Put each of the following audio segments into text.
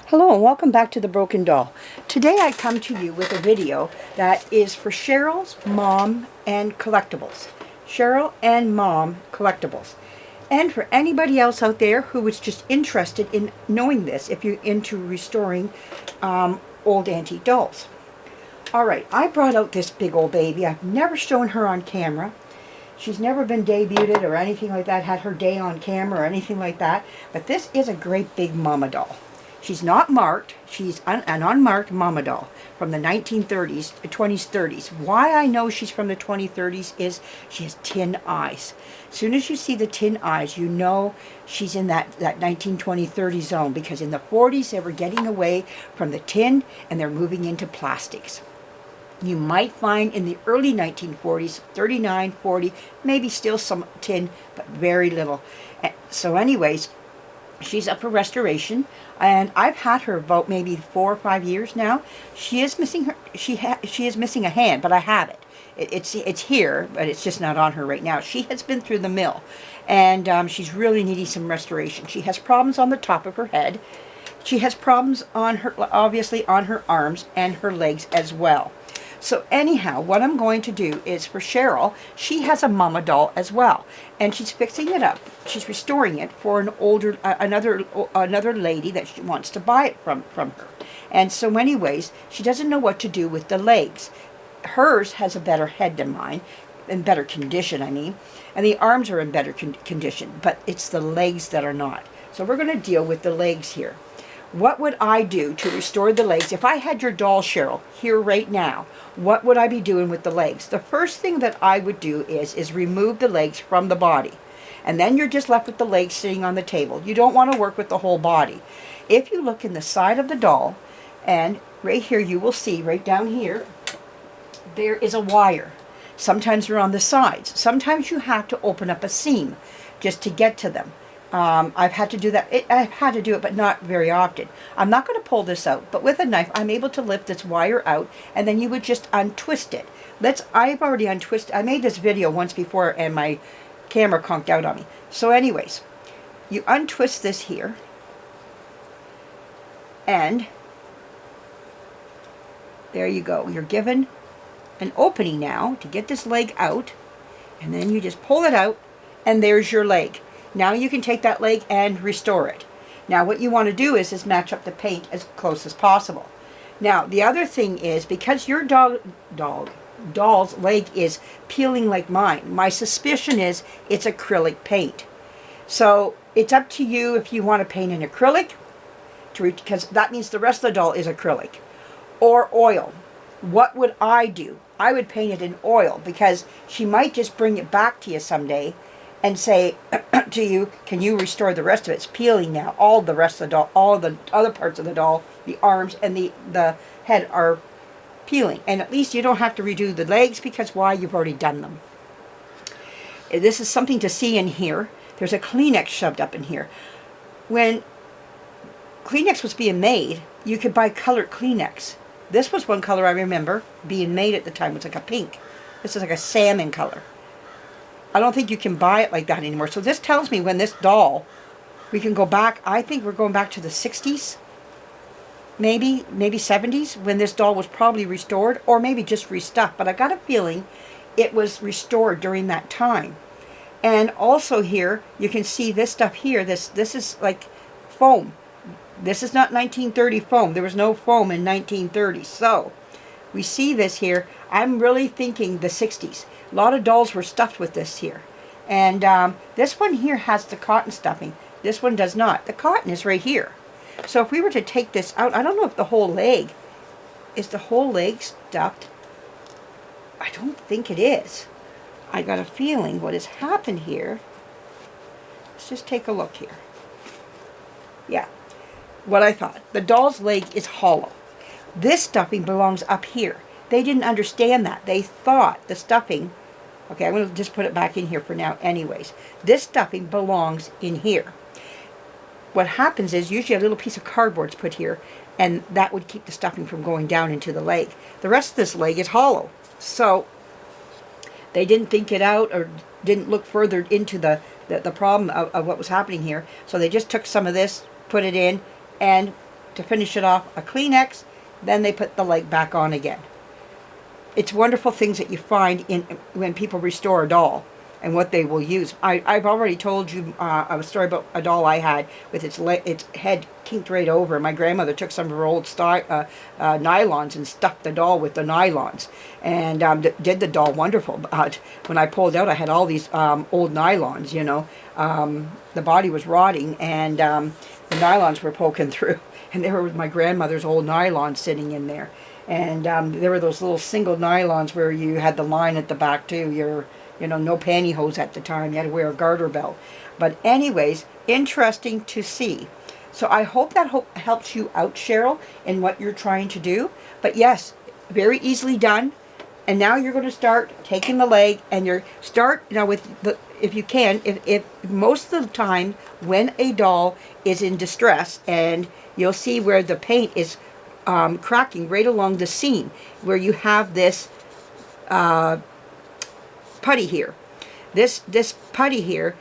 Hello and welcome back to The Broken Doll. Today I come to you with a video that is for Cheryl's Mom and Collectibles. Cheryl and Mom Collectibles. And for anybody else out there who is just interested in knowing this, if you're into restoring old antique dolls. Alright, I brought out this big old baby. I've never shown her on camera. She's never been debuted or anything like that, had her day on camera or anything like that. But this is a great big mama doll. She's not marked. She's an unmarked mama doll from the 1930s, 20s, 30s. Why I know she's from the 20s, 30s is she has tin eyes. As soon as you see the tin eyes, you know she's in that 1920, 30 zone, because in the 40s they were getting away from the tin and they're moving into plastics. You might find in the early 1940s, 39, 40, maybe still some tin, but very little. So anyways, she's up for restoration, and I've had her about maybe 4 or 5 years now. She is missing her. She is missing a hand, but I have it. It's here, but it's just not on her right now. She has been through the mill, and she's really needing some restoration. She has problems on the top of her head. She has problems on her, obviously, on her arms and her legs as well. So anyhow, what I'm going to do is for Cheryl, she has a mama doll as well, and she's fixing it up. She's restoring it for an older, another lady that she wants to buy it from her. And so anyways, she doesn't know what to do with the legs. Hers has a better head than mine, in better condition, I mean, and the arms are in better condition, but it's the legs that are not. So we're going to deal with the legs here. What would I do to restore the legs? If I had your doll, Cheryl, here right now, what would I be doing with the legs? The first thing that I would do is remove the legs from the body. And then you're just left with the legs sitting on the table. You don't want to work with the whole body. If you look in the side of the doll, and right here you will see, right down here, there is a wire. Sometimes they're on the sides. Sometimes you have to open up a seam just to get to them. I've had to do that. I've had to do it, but not very often. I'm not going to pull this out, but with a knife, I'm able to lift this wire out, and then you would just untwist it. I've already untwisted. I made this video once before, and my camera conked out on me. So anyways, you untwist this here, and there you go. You're given an opening now to get this leg out, and then you just pull it out, and there's your leg. Now you can take that leg and restore it. Now what you want to do is match up the paint as close as possible. Now the other thing is, because your doll's leg is peeling like mine, my suspicion is it's acrylic paint. So it's up to you if you want to paint in acrylic, because that means the rest of the doll is acrylic, or oil. What would I do? I would paint it in oil, because she might just bring it back to you someday and say to you, can you restore the rest of it? It's peeling now. All the rest of the doll, all the other parts of the doll, the arms and the head are peeling. And at least you don't have to redo the legs, because why? You've already done them. This is something to see in here. There's a Kleenex shoved up in here. When Kleenex was being made, you could buy colored Kleenex. This was one color I remember being made at the time. It was like a pink. This is like a salmon color. I don't think you can buy it like that anymore. So this tells me when this doll, we can go back, I think we're going back to the 60s, maybe 70s, when this doll was probably restored, or maybe just restuffed. But I got a feeling it was restored during that time. And also here, you can see this stuff here. This is like foam. This is not 1930 foam. There was no foam in 1930. So we see this here. I'm really thinking the 60s. A lot of dolls were stuffed with this here. And this one here has the cotton stuffing. This one does not. The cotton is right here. So if we were to take this out, I don't know if the whole leg, is the whole leg stuffed? I don't think it is. I got a feeling what has happened here. Let's just take a look here. Yeah, what I thought. The doll's leg is hollow. This stuffing belongs up here. They didn't understand that. They thought the stuffing, okay, I'm going to just put it back in here for now anyways. This stuffing belongs in here. What happens is usually a little piece of cardboard's put here, and that would keep the stuffing from going down into the leg. The rest of this leg is hollow. So they didn't think it out, or didn't look further into the problem of what was happening here. So they just took some of this, put it in, and to finish it off, a Kleenex, then they put the leg back on again. It's wonderful things that you find in when people restore a doll and what they will use. I've already told you a story about a doll I had with its head kinked right over. My grandmother took some of her old nylons and stuffed the doll with the nylons and did the doll wonderful. But when I pulled out, I had all these old nylons, you know. The body was rotting and the nylons were poking through. And there was my grandmother's old nylon sitting in there. And there were those little single nylons where you had the line at the back too. You know, no pantyhose at the time. You had to wear a garter belt. But anyways, interesting to see. So I hope that helps you out, Cheryl, in what you're trying to do. But yes, very easily done. And now you're going to start taking the leg and now with the, if you can, if most of the time when a doll is in distress, and you'll see where the paint is cracking right along the seam where you have this putty here. This putty here,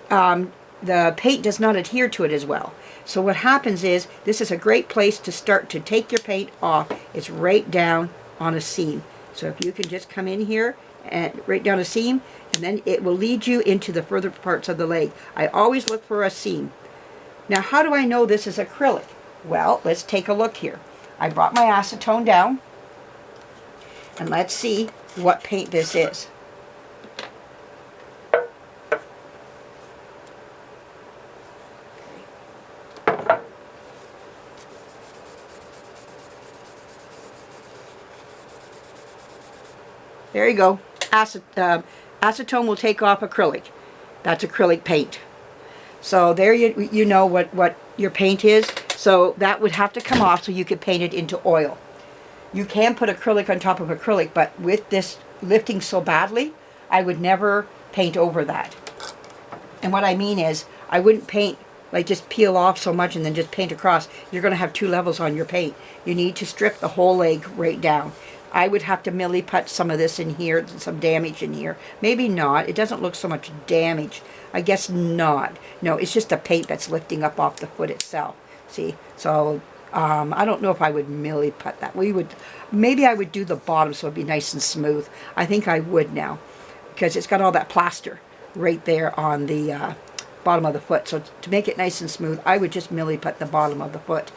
the paint does not adhere to it as well. So what happens is, this is a great place to start to take your paint off. It's right down on a seam. So if you can just come in here and right down a seam, and then it will lead you into the further parts of the leg. I always look for a seam. Now, how do I know this is acrylic? Well, let's take a look here. I brought my acetone down, and let's see what paint this is. There you go. Acetone will take off acrylic. That's acrylic paint. So there you know what your paint is. So that would have to come off so you could paint it into oil. You can put acrylic on top of acrylic, but with this lifting so badly, I would never paint over that. And what I mean is, I wouldn't paint, like just peel off so much and then just paint across. You're going to have two levels on your paint. You need to strip the whole leg right down. I would have to milli-put some of this in here, some damage in here. Maybe not. It doesn't look so much damage. I guess not. No, it's just the paint that's lifting up off the foot itself. See? So, I don't know if I would milli-put that. Maybe I would do the bottom so it'd be nice and smooth. I think I would now, because it's got all that plaster right there on the bottom of the foot. So to make it nice and smooth, I would just milli-put the bottom of the foot.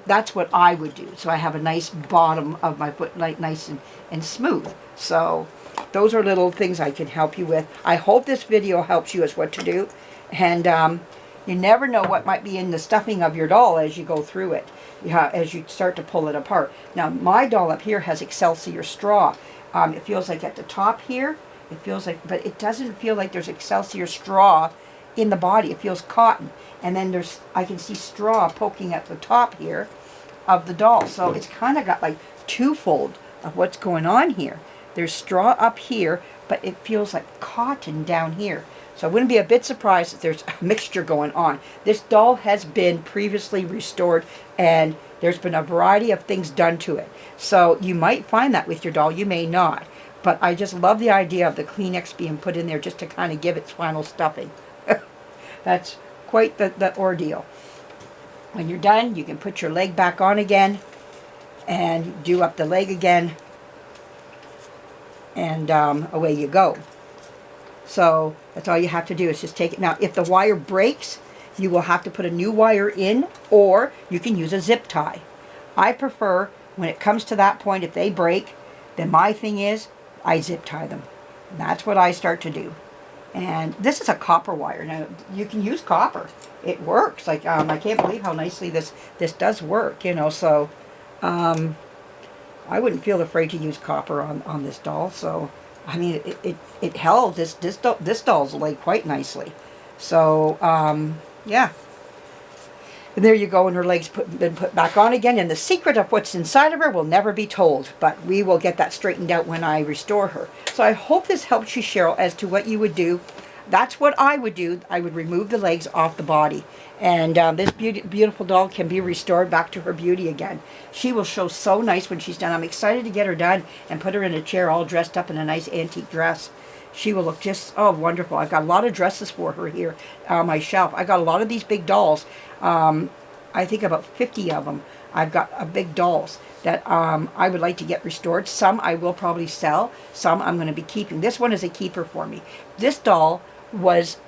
That's what I would do. So I have a nice bottom of my foot, like nice and smooth. So those are little things I can help you with. I hope this video helps you as what to do. And you never know what might be in the stuffing of your doll as you go through it, as you start to pull it apart. Now my doll up here has Excelsior straw. It feels like at the top here, it feels like, but it doesn't feel like there's Excelsior straw in the body. It feels cotton. And then I can see straw poking at the top here of the doll. So it's kind of got like twofold of what's going on here. There's straw up here, but it feels like cotton down here. So I wouldn't be a bit surprised if there's a mixture going on. This doll has been previously restored, and there's been a variety of things done to it. So you might find that with your doll, you may not. But I just love the idea of the Kleenex being put in there just to kind of give its final stuffing. That's quite the ordeal. When you're done, you can put your leg back on again and do up the leg again, and away you go. So that's all you have to do is just take it. Now if the wire breaks, you will have to put a new wire in, or you can use a zip tie. I prefer, when it comes to that point, if they break, then my thing is I zip tie them. And that's what I start to do. And this is a copper wire. Now you can use copper. It works. Like I can't believe how nicely this does work. You know, so I wouldn't feel afraid to use copper on this doll. So I mean, it held this doll's leg quite nicely. So yeah. And there you go, and her leg's been put back on again. And the secret of what's inside of her will never be told. But we will get that straightened out when I restore her. So I hope this helps you, Cheryl, as to what you would do. That's what I would do. I would remove the legs off the body. And this beautiful doll can be restored back to her beauty again. She will show so nice when she's done. I'm excited to get her done and put her in a chair all dressed up in a nice antique dress. She will look just, oh, wonderful. I've got a lot of dresses for her here on my shelf. I got a lot of these big dolls. I think about 50 of them. I've got big dolls that I would like to get restored. Some I will probably sell. Some I'm going to be keeping. This one is a keeper for me. This doll was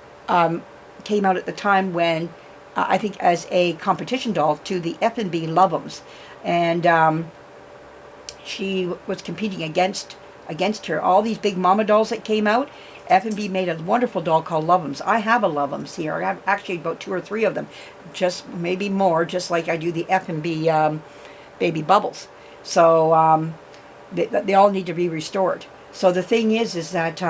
came out at the time when I think as a competition doll to the F&B Love'ems, and she was competing against her. All these big mama dolls that came out. F&B made a wonderful doll called Love'ems. I have a Love'ems here. I have actually about 2 or 3 of them, just maybe more, just like I do the F&B Baby Bubbles. So they all need to be restored. So the thing is that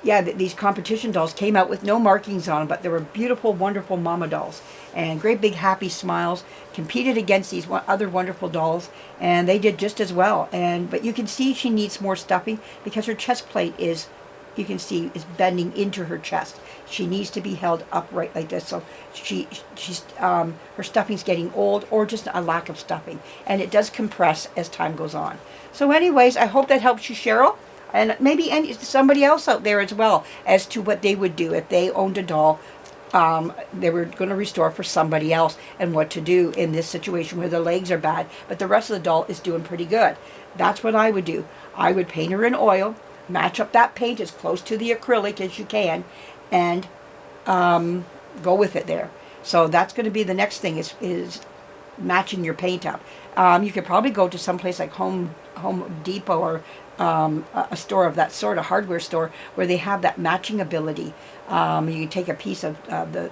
yeah, these competition dolls came out with no markings on them, but they were beautiful, wonderful mama dolls and great big happy smiles. Competed against these other wonderful dolls, and they did just as well. But you can see she needs more stuffing because her chest plate is, you can see, is bending into her chest. She needs to be held upright like this. So her stuffing's getting old, or just a lack of stuffing, and it does compress as time goes on. So anyways, I hope that helps you, Cheryl, and maybe somebody else out there as well, as to what they would do if they owned a doll they were going to restore for somebody else, and what to do in this situation where the legs are bad but the rest of the doll is doing pretty good. That's what I would do. I would paint her in oil, match up that paint as close to the acrylic as you can, and go with it there. So that's going to be the next thing, is matching your paint up. You could probably go to some place like Home Depot, or a store of that sort, a hardware store, where they have that matching ability. You can take a piece of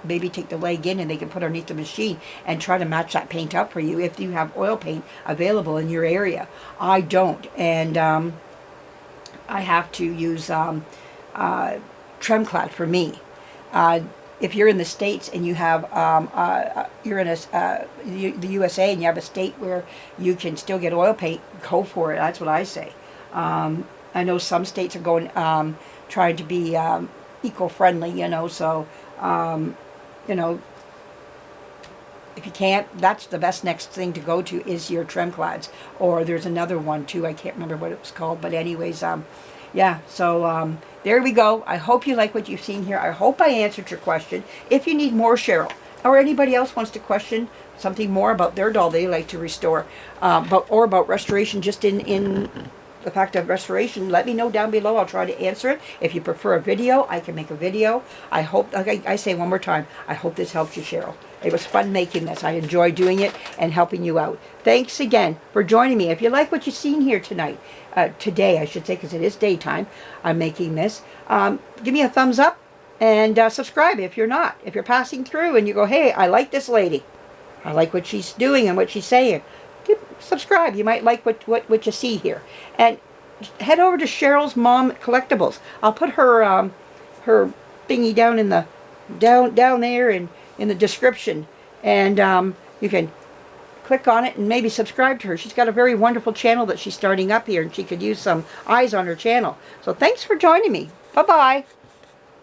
maybe take the leg in, and they can put underneath the machine and try to match that paint up for you if you have oil paint available in your area. I don't, and I have to use Tremclad for me. If you're in the States and you have, you're in the USA and you have a state where you can still get oil paint, go for it. That's what I say. I know some states are going, trying to be eco-friendly, you know, so, you know, if you can't, that's the best next thing to go to is your Tremclads. Or there's another one too, I can't remember what it was called, but anyways, yeah, so there we go. I hope you like what you've seen here. I hope I answered your question. If you need more, Cheryl, or anybody else wants to question something more about their doll they like to restore, or about restoration, just in the fact of restoration, let me know down below. I'll try to answer it. If you prefer a video, I can make a video. I hope, like I say one more time, I hope this helps you, Cheryl. It was fun making this. I enjoy doing it and helping you out. Thanks again for joining me. If you like what you've seen here tonight, today I should say, because it is daytime, I'm making this. Give me a thumbs up and subscribe if you're not. If you're passing through and you go, hey, I like this lady. I like what she's doing and what she's saying. Subscribe. You might like what you see here. And head over to Cheryl's Mom Collectibles. I'll put her her thingy down in the down there in the description, and you can click on it and maybe subscribe to her. She's got a very wonderful channel that she's starting up here, and she could use some eyes on her channel. So thanks for joining me. Bye bye.